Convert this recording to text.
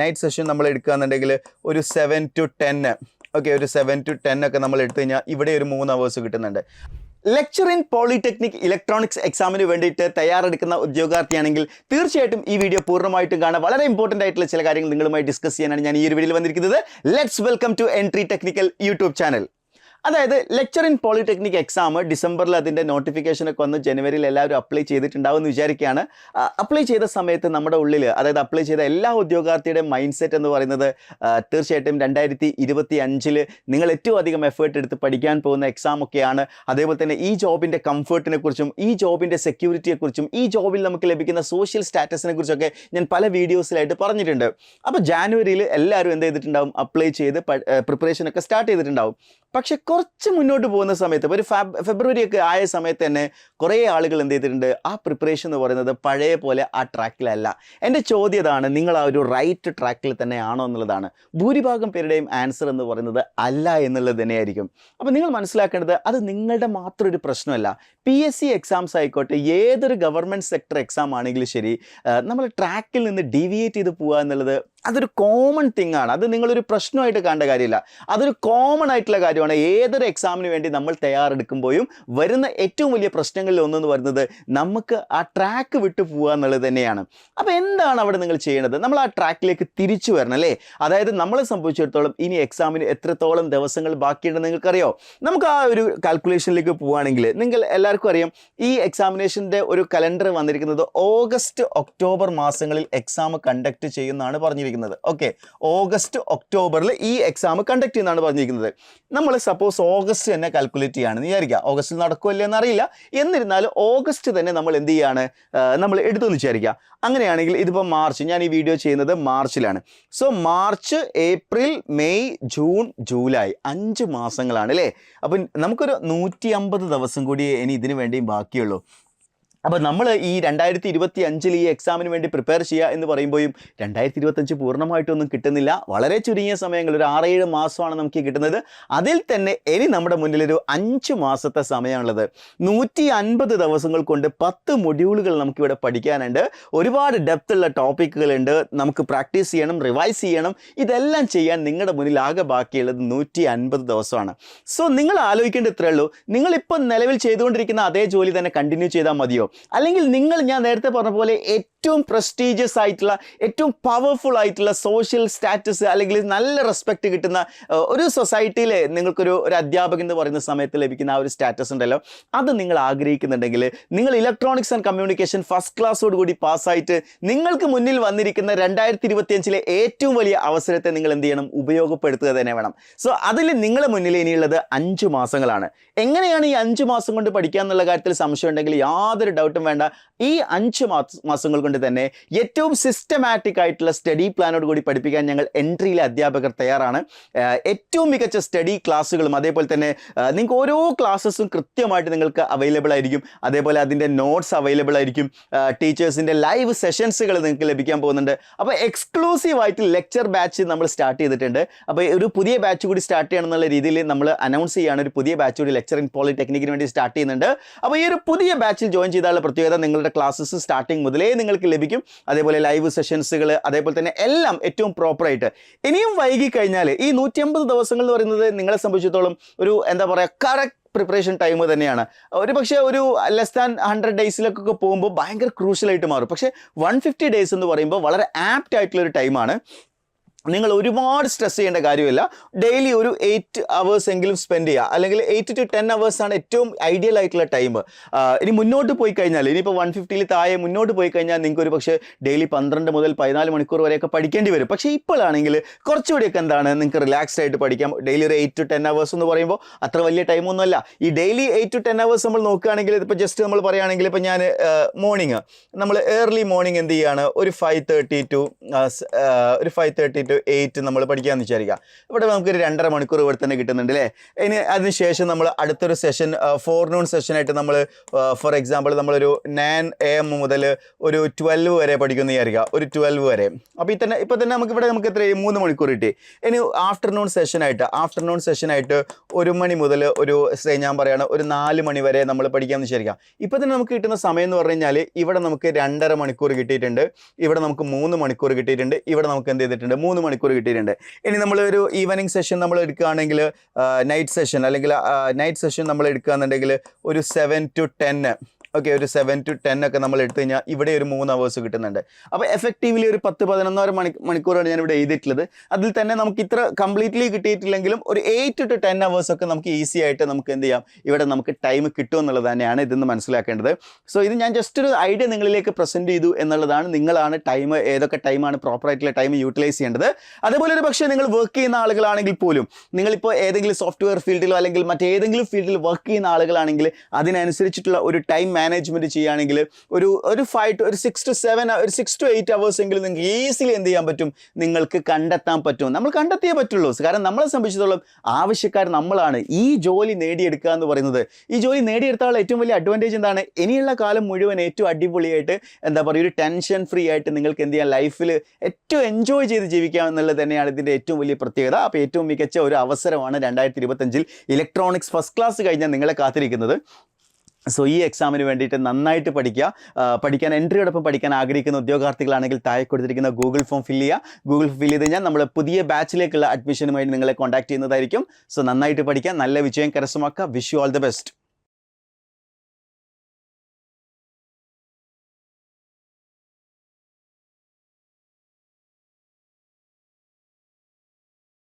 Night session നമ്മൾ എടുക്കുകയാണെന്നുണ്ടെങ്കിൽ ഒരു 7 to 10 ഓക്കെ, ഒരു 7 to 10 ഒക്കെ നമ്മൾ എടുത്തു കഴിഞ്ഞാൽ ഇവിടെ ഒരു 3 hours കിട്ടുന്നുണ്ട്. ലെക്ചർ ഇൻ പോളിടെക്നിക് ഇലക്ട്രോണിക്സ് എക്സാമിന് വേണ്ടിയിട്ട് തയ്യാറെടുക്കുന്ന ഉദ്യോഗാർത്ഥിയാണെങ്കിൽ തീർച്ചയായിട്ടും ഈ വീഡിയോ പൂർണ്ണമായിട്ടും കാണാൻ. വളരെ ഇമ്പോർട്ടൻ്റ് ആയിട്ടുള്ള ചില കാര്യങ്ങൾ നിങ്ങളുമായി ഡിസ്കസ് ചെയ്യാനാണ് ഞാൻ ഈ ഒരു വീഡിയോയിൽ വന്നിരിക്കുന്നത്. Let's welcome to entry technical YouTube channel. അതായത് ലെക്ചർ ഇൻ പോളിടെക്നിക് എക്സാം ഡിസംബറിൽ അതിൻ്റെ നോട്ടിഫിക്കേഷനൊക്കെ വന്ന് ജനുവരിയിൽ എല്ലാവരും അപ്ലൈ ചെയ്തിട്ടുണ്ടാവും എന്ന് വിചാരിക്കുകയാണ്. അപ്ലൈ ചെയ്ത സമയത്ത് നമ്മുടെ ഉള്ളിൽ, അതായത് അപ്ലൈ ചെയ്ത എല്ലാ ഉദ്യോഗാർത്ഥിയുടെയും മൈൻഡ് സെറ്റ് എന്ന് പറയുന്നത് തീർച്ചയായിട്ടും 2025 നിങ്ങൾ ഏറ്റവും അധികം എഫേർട്ട് എടുത്ത് പഠിക്കാൻ പോകുന്ന എക്സാം ഒക്കെയാണ്. അതേപോലെ തന്നെ ഈ ജോബിൻ്റെ കംഫർട്ടിനെ കുറിച്ചും ഈ ജോബിൻ്റെ സെക്യൂരിറ്റിയെക്കുറിച്ചും ഈ ജോബിൽ നമുക്ക് ലഭിക്കുന്ന സോഷ്യൽ സ്റ്റാറ്റസിനെ കുറിച്ചൊക്കെ ഞാൻ പല വീഡിയോസിലായിട്ട് പറഞ്ഞിട്ടുണ്ട്. അപ്പോൾ ജാനുവരിയിൽ എല്ലാവരും എന്ത് ചെയ്തിട്ടുണ്ടാവും, അപ്ലൈ ചെയ്ത് പ്രിപ്പറേഷനൊക്കെ സ്റ്റാർട്ട് ചെയ്തിട്ടുണ്ടാവും. പക്ഷെ കുറച്ച് മുന്നോട്ട് പോകുന്ന സമയത്ത്, ഒരു ഫെബ്രുവരി ഒക്കെ ആയ സമയത്ത് തന്നെ കുറേ ആളുകൾ എന്ത് ചെയ്തിട്ടുണ്ട്, ആ പ്രിപ്പറേഷൻ എന്ന് പറയുന്നത് പഴയ പോലെ ആ ട്രാക്കിലല്ല. എൻ്റെ ചോദ്യം ഇതാണ്, നിങ്ങൾ ആ ഒരു റൈറ്റ് ട്രാക്കിൽ തന്നെ ആണോ എന്നുള്ളതാണ്. ഭൂരിഭാഗം പേരുടെയും ആൻസർ എന്ന് പറയുന്നത് അല്ല എന്നുള്ളത് തന്നെയായിരിക്കും. അപ്പോൾ നിങ്ങൾ മനസ്സിലാക്കേണ്ടത് അത് നിങ്ങളുടെ മാത്രം ഒരു പ്രശ്നമല്ല. PSC എക്സാംസ് ആയിക്കോട്ടെ, ഏതൊരു ഗവൺമെൻറ് സെക്ടർ എക്സാം ആണെങ്കിലും ശരി, നമ്മൾ ട്രാക്കിൽ നിന്ന് ഡീവിയേറ്റ് ചെയ്ത് പോകുക എന്നുള്ളത് അതൊരു കോമൺ തിങ് ആണ്. അത് നിങ്ങളൊരു പ്രശ്നമായിട്ട് കാണേണ്ട കാര്യമില്ല. അതൊരു കോമൺ ആയിട്ടുള്ള കാര്യമാണ്. ഏതൊരു എക്സാമിന് വേണ്ടി നമ്മൾ തയ്യാറെടുക്കുമ്പോഴും വരുന്ന ഏറ്റവും വലിയ പ്രശ്നങ്ങളിൽ ഒന്നെന്ന് പറയുന്നത് നമുക്ക് ആ ട്രാക്ക് വിട്ടു പോവുക എന്നുള്ളത് തന്നെയാണ്. അപ്പോൾ എന്താണ് അവിടെ നിങ്ങൾ ചെയ്യേണ്ടത്? നമ്മൾ ആ ട്രാക്കിലേക്ക് തിരിച്ചു വരണം അല്ലേ. അതായത് നമ്മളെ സംബന്ധിച്ചിടത്തോളം ഇനി എക്സാമിന് എത്രത്തോളം ദിവസങ്ങൾ ബാക്കിയുണ്ടെന്ന് നിങ്ങൾക്കറിയോ? നമുക്ക് ആ ഒരു കാൽക്കുലേഷനിലേക്ക് പോവുകയാണെങ്കിൽ നിങ്ങൾ എല്ലാവർക്കും അറിയാം, ഈ എക്സാമിനേഷൻ്റെ ഒരു കലണ്ടർ വന്നിരിക്കുന്നത് ഓഗസ്റ്റ് ഒക്ടോബർ മാസങ്ങളിൽ എക്സാം കണ്ടക്ട് ചെയ്യുന്നതാണ് പറഞ്ഞിരിക്കുന്നത്. ഓക്കെ, ഓഗസ്റ്റ് ഒക്ടോബറിൽ ഈ എക്സാം കണ്ടക്ട് ചെയ്യുന്നതാണ് പറഞ്ഞിരിക്കുന്നത്. നമ്മൾ സപ്പോസ് ഓഗസ്റ്റ് തന്നെ കാൽക്കുലേറ്റ് ചെയ്യുകയാണെന്ന് വിചാരിക്കുക. ഓഗസ്റ്റിൽ നടക്കുമല്ലേ എന്നറിയില്ല, എന്നിരുന്നാലും ഓഗസ്റ്റ് തന്നെ നമ്മൾ എന്ത് ചെയ്യാണ്, നമ്മൾ എടുത്തുവെന്ന് വിചാരിക്കുക. അങ്ങനെയാണെങ്കിൽ ഇതിപ്പോൾ മാർച്ച്, ഞാൻ ഈ വീഡിയോ ചെയ്യുന്നത് മാർച്ചിലാണ്. So March, April, May, June, July 5 മാസങ്ങളാണ് അല്ലേ. അപ്പം നമുക്കൊരു 150 ദിവസം കൂടി ഇനി ഇതിനു വേണ്ടിയും ബാക്കിയുള്ളൂ. അപ്പോൾ നമ്മൾ ഈ 2025 ഈ എക്സാമിന് വേണ്ടി പ്രിപ്പയർ ചെയ്യുക എന്ന് പറയുമ്പോഴും 2025 പൂർണ്ണമായിട്ടൊന്നും കിട്ടുന്നില്ല. വളരെ ചുരുങ്ങിയ സമയങ്ങൾ, ഒരു 6-7 മാസമാണ് നമുക്ക് കിട്ടുന്നത്. അതിൽ തന്നെ ഇനി നമ്മുടെ മുന്നിലൊരു 5 മാസത്തെ സമയമുള്ളത്. 150 ദിവസങ്ങൾ കൊണ്ട് 10 മൊഡ്യൂളുകൾ നമുക്കിവിടെ പഠിക്കാനുണ്ട്. ഒരുപാട് ഡെപ്തുള്ള ടോപ്പിക്കുകളുണ്ട്. നമുക്ക് പ്രാക്ടീസ് ചെയ്യണം, റിവൈസ് ചെയ്യണം. ഇതെല്ലാം ചെയ്യാൻ നിങ്ങളുടെ മുന്നിൽ ആകെ ബാക്കിയുള്ളത് 150 ദിവസമാണ്. സോ നിങ്ങൾ ആലോചിക്കേണ്ട ഇത്രയേ ഉള്ളൂ, നിങ്ങളിപ്പോൾ നിലവിൽ ചെയ്തുകൊണ്ടിരിക്കുന്ന അതേ ജോലി തന്നെ കണ്ടിന്യൂ ചെയ്താൽ മതിയോ? അല്ലെങ്കിൽ നിങ്ങൾ, ഞാൻ നേരത്തെ പറഞ്ഞ പോലെ, ഏറ്റവും പ്രസ്റ്റീജിയസ് ആയിട്ടുള്ള, ഏറ്റവും പവർഫുൾ ആയിട്ടുള്ള സോഷ്യൽ സ്റ്റാറ്റസ് അല്ലെങ്കിൽ നല്ല റെസ്പെക്റ്റ് കിട്ടുന്ന ഒരു സൊസൈറ്റിയിൽ നിങ്ങൾക്കൊരു അധ്യാപകൻ എന്ന് പറയുന്ന സമയത്ത് ലഭിക്കുന്ന ആ ഒരു സ്റ്റാറ്റസ് ഉണ്ടല്ലോ, അത് നിങ്ങൾ ആഗ്രഹിക്കുന്നുണ്ടെങ്കിൽ നിങ്ങൾ ഇലക്ട്രോണിക്സ് ആൻഡ് കമ്മ്യൂണിക്കേഷൻ ഫസ്റ്റ് ക്ലാസ്സോട് കൂടി പാസ്സായിട്ട് നിങ്ങൾക്ക് മുന്നിൽ വന്നിരിക്കുന്ന 2025 ഏറ്റവും വലിയ അവസരത്തെ നിങ്ങൾ എന്ത് ചെയ്യണം, ഉപയോഗപ്പെടുത്തുക തന്നെ വേണം. സോ അതിൽ നിങ്ങളുടെ മുന്നിൽ ഇനിയുള്ളത് 5 മാസങ്ങളാണ്. എങ്ങനെയാണ് ഈ 5 മാസം കൊണ്ട് പഠിക്കുക എന്നുള്ള കാര്യത്തിൽ സംശയം ഉണ്ടെങ്കിൽ യാതൊരു ഡൗട്ടും വേണ്ട. ഈ 5 മാസങ്ങൾ കൊണ്ട് തന്നെ ഏറ്റവും സിസ്റ്റമാറ്റിക് ആയിട്ടുള്ള സ്റ്റഡി പ്ലാനോട് കൂടി പഠിപ്പിക്കാൻ ഞങ്ങൾ എൻട്രിയിലെ അധ്യാപകർ തയ്യാറാണ്. ഏറ്റവും മികച്ച സ്റ്റഡി ക്ലാസ്സുകളും അതേപോലെ തന്നെ നിങ്ങൾക്ക് ഓരോ ക്ലാസ്സസും കൃത്യമായിട്ട് നിങ്ങൾക്ക് അവൈലബിൾ ആയിരിക്കും. അതേപോലെ അതിൻ്റെ നോട്ട്സ് അവൈലബിൾ ആയിരിക്കും. ടീച്ചേഴ്സിൻ്റെ ലൈവ് സെഷൻസുകൾ നിങ്ങൾക്ക് ലഭിക്കാൻ പോകുന്നുണ്ട്. അപ്പോൾ എക്സ്ക്ലൂസീവ് ആയിട്ട് ലെക്ചർ ബാച്ച് നമ്മൾ സ്റ്റാർട്ട് ചെയ്തിട്ടുണ്ട്. അപ്പോൾ ഒരു പുതിയ ബാച്ച് കൂടി സ്റ്റാർട്ട് ചെയ്യണം എന്നുള്ള രീതിയിൽ നമ്മൾ അനൗൺസ് ചെയ്യാണ്. ഒരു പുതിയ ബാച്ച് കൂടി ലെക്ചർ ഇൻ പോളിടെക്നിക്കിന് വേണ്ടി സ്റ്റാർട്ട് ചെയ്യുന്നുണ്ട്. അപ്പോൾ ഈ ഒരു പുതിയ ബാച്ചിൽ ജോയിൻ ചെയ്താലുള്ള പ്രത്യേകത, നിങ്ങളുടെ ക്ലാസ്സസ് സ്റ്റാർട്ടിങ് മുതലേ നിങ്ങൾക്ക് ലഭിക്കും. അതേപോലെ ലൈവ് സെഷൻസുകൾ, അതേപോലെ തന്നെ എല്ലാം ഏറ്റവും പ്രോപ്പറായിട്ട്. ഇനിയും വൈകി കഴിഞ്ഞാൽ ഈ 150 ദിവസങ്ങൾ എന്ന് പറയുന്നത് നിങ്ങളെ സംബന്ധിച്ചിടത്തോളം ഒരു എന്താ പറയുക, കറക്റ്റ് പ്രിപ്പറേഷൻ ടൈം തന്നെയാണ്. ഒരു പക്ഷേ ഒരു ലെസ് ദാൻ 100 ഡേയ്സിലേക്കൊക്കെ പോകുമ്പോൾ ഭയങ്കര ക്രൂഷ്യലായിട്ട് മാറും. പക്ഷേ 150 ഡേയ്സ് എന്ന് പറയുമ്പോൾ വളരെ ആപ്റ്റ് ആയിട്ടുള്ളൊരു ടൈമാണ്. നിങ്ങൾ ഒരുപാട് സ്ട്രെസ് ചെയ്യേണ്ട കാര്യമില്ല. ഡെയിലി ഒരു 8 hours എങ്കിലും സ്പെൻഡ് ചെയ്യുക, അല്ലെങ്കിൽ 8 to 10 hours ആണ് ഏറ്റവും ഐഡിയൽ ആയിട്ടുള്ള ടൈം. ഇനി മുന്നോട്ട് പോയി കഴിഞ്ഞാൽ, ഇനിയിപ്പോൾ 150 താഴെ മുന്നോട്ട് പോയി കഴിഞ്ഞാൽ നിങ്ങൾക്ക് ഒരു പക്ഷേ ഡെയിലി 12 മുതൽ 14 മണിക്കൂർ വരെയൊക്കെ പഠിക്കേണ്ടി വരും. പക്ഷേ ഇപ്പോഴാണെങ്കിൽ കുറച്ചുകൂടിയൊക്കെ എന്താണ്, നിങ്ങൾക്ക് റിലാക്സ്ഡ് ആയിട്ട് പഠിക്കാം. ഡെയിലി ഒരു 8 to 10 hours എന്ന് പറയുമ്പോൾ അത്ര വലിയ ടൈമൊന്നുമല്ല. ഈ ഡെയിലി 8 to 10 hours നമ്മൾ നോക്കുകയാണെങ്കിൽ, ഇപ്പോൾ ജസ്റ്റ് നമ്മൾ പറയുകയാണെങ്കിൽ, ഇപ്പോൾ ഞാൻ മോർണിംഗ്, നമ്മൾ ഏർലി മോർണിംഗ് എന്ത് ചെയ്യുകയാണ്, ഒരു 5:30 to to 8 നമ്മൾ പഠിക്കാമെന്ന് വിചാരിക്കുക. ഇവിടെ നമുക്കൊരു 2.5 മണിക്കൂർ ഇവിടെ തന്നെ കിട്ടുന്നുണ്ട് അല്ലേ. ഇനി അതിനുശേഷം നമ്മൾ അടുത്തൊരു സെഷൻ ഫോർനൂൺ സെഷനായിട്ട് നമ്മൾ ഫോർ എക്സാമ്പിൾ നമ്മളൊരു 9 AM മുതൽ ഒരു 12 വരെ പഠിക്കുമെന്ന് വിചാരിക്കുക, ഒരു 12 വരെ. അപ്പോൾ ഇപ്പോൾ തന്നെ നമുക്ക് എത്ര 3 മണിക്കൂർ കിട്ടി. ഇനി ആഫ്റ്റർനൂൺ സെഷനായിട്ട് 1 മണി മുതൽ ഒരു ഞാൻ പറയുകയാണ് ഒരു 4 മണി വരെ നമ്മൾ പഠിക്കാമെന്ന് വിചാരിക്കുക. ഇപ്പോൾ തന്നെ നമുക്ക് കിട്ടുന്ന സമയം എന്ന് പറഞ്ഞു കഴിഞ്ഞാൽ ഇവിടെ നമുക്ക് 2.5 മണിക്കൂർ കിട്ടിയിട്ടുണ്ട്, ഇവിടെ നമുക്ക് 3 മണിക്കൂർ കിട്ടിയിട്ടുണ്ട്, ഇവിടെ നമുക്ക് എന്ത് ചെയ്തിട്ടുണ്ട് 3 മണിക്കൂർ കിട്ടിയിട്ടുണ്ട്. ഇനി നമ്മളൊരു ഈവനിങ് സെഷൻ നമ്മൾ എടുക്കുകയാണെങ്കിൽ നൈറ്റ് സെഷൻ നമ്മൾ എടുക്കുകയാണെന്നുണ്ടെങ്കിൽ ഒരു 7 to 10 ഒരു 7 to 10 ഒക്കെ നമ്മൾ എടുത്തു കഴിഞ്ഞാൽ ഇവിടെ ഒരു 3 hours കിട്ടുന്നുണ്ട്. അപ്പോൾ എഫക്റ്റീവ്ലി ഒരു 10-11 മണിക്കൂറാണ് ഞാൻ ഇവിടെ എഴുതിയിട്ടുള്ളത്. അതിൽ തന്നെ നമുക്ക് ഇത്ര കംപ്ലീറ്റ്ലി കിട്ടിയിട്ടില്ലെങ്കിലും ഒരു 8 to 10 hours ഒക്കെ നമുക്ക് ഈസി ആയിട്ട് നമുക്ക് എന്ത് ചെയ്യാം, ഇവിടെ നമുക്ക് ടൈം കിട്ടും എന്നുള്ളത് തന്നെയാണ് ഇതെന്ന് മനസ്സിലാക്കേണ്ടത്. സോ ഇത് ഞാൻ ജസ്റ്റ് ഒരു ഐഡിയ നിങ്ങളിലേക്ക് പ്രസൻറ്റ് ചെയ്തു എന്നുള്ളതാണ്. നിങ്ങളാണ് ടൈം ഏതൊക്കെ ടൈമാണ് പ്രോപ്പറായിട്ടുള്ള ടൈം യൂട്ടിലൈസ് ചെയ്യേണ്ടത്. അതേപോലെ ഒരു പക്ഷേ നിങ്ങൾ വർക്ക് ചെയ്യുന്ന ആളുകളാണെങ്കിൽ പോലും, നിങ്ങളിപ്പോൾ ഏതെങ്കിലും സോഫ്റ്റ്വെയർ ഫീൽഡിലോ അല്ലെങ്കിൽ മറ്റേതെങ്കിലും ഫീൽഡിൽ വർക്ക് ചെയ്യുന്ന ആളുകളാണെങ്കിൽ അതിനനുസരിച്ചിട്ടുള്ള ഒരു ടൈം മാനേജ്മെൻറ്റ് ചെയ്യുകയാണെങ്കിൽ ഒരു 6 to 8 hours എങ്കിലും നിങ്ങൾക്ക് ഈസിലി എന്ത് ചെയ്യാൻ പറ്റും, നിങ്ങൾക്ക് കണ്ടെത്താൻ പറ്റും. നമ്മൾ കണ്ടെത്തിയേ പറ്റുള്ളൂ. കാരണം നമ്മളെ സംബന്ധിച്ചിടത്തോളം ആവശ്യക്കാർ നമ്മളാണ്. ഈ ജോലി നേടിയെടുക്കുക എന്ന് പറയുന്നത്, ഈ ജോലി നേടിയെടുത്താലുള്ള ഏറ്റവും വലിയ അഡ്വാൻറ്റേജ് എന്താണ്, ഇനിയുള്ള കാലം മുഴുവൻ ഏറ്റവും അടിപൊളിയായിട്ട് എന്താ പറയുക, ഒരു ടെൻഷൻ ഫ്രീ ആയിട്ട് നിങ്ങൾക്ക് എന്ത് ചെയ്യാം, ലൈഫിൽ ഏറ്റവും എൻജോയ് ചെയ്ത് ജീവിക്കാം എന്നുള്ളത് തന്നെയാണ് ഇതിൻ്റെ ഏറ്റവും വലിയ പ്രത്യേകത. അപ്പോൾ ഏറ്റവും മികച്ച ഒരു അവസരമാണ് 2025 ഇലക്ട്രോണിക്സ് ഫസ്റ്റ് ക്ലാസ് കഴിഞ്ഞാൽ നിങ്ങളെ കാത്തിരിക്കുന്നത്. സോ ഈ എക്സാമിന് വേണ്ടിയിട്ട് നന്നായിട്ട് പഠിക്കാൻ എൻട്രിയോടൊപ്പം പഠിക്കാൻ ആഗ്രഹിക്കുന്ന ഉദ്യോഗാർത്ഥികളാണെങ്കിൽ താഴെ കൊടുത്തിരിക്കുന്ന ഗൂഗിൾ ഫോം ഫില്ല് ചെയ്ത് കഴിഞ്ഞാൽ നമ്മൾ പുതിയ ബാച്ചിലേക്കുള്ള അഡ്മിഷനുമായി നിങ്ങളെ കോൺടാക്ട് ചെയ്യുന്നതായിരിക്കും. സോ നന്നായിട്ട് പഠിക്കാൻ, നല്ല വിജയം കരസ്ഥമാക്കുക. Wish you all the best.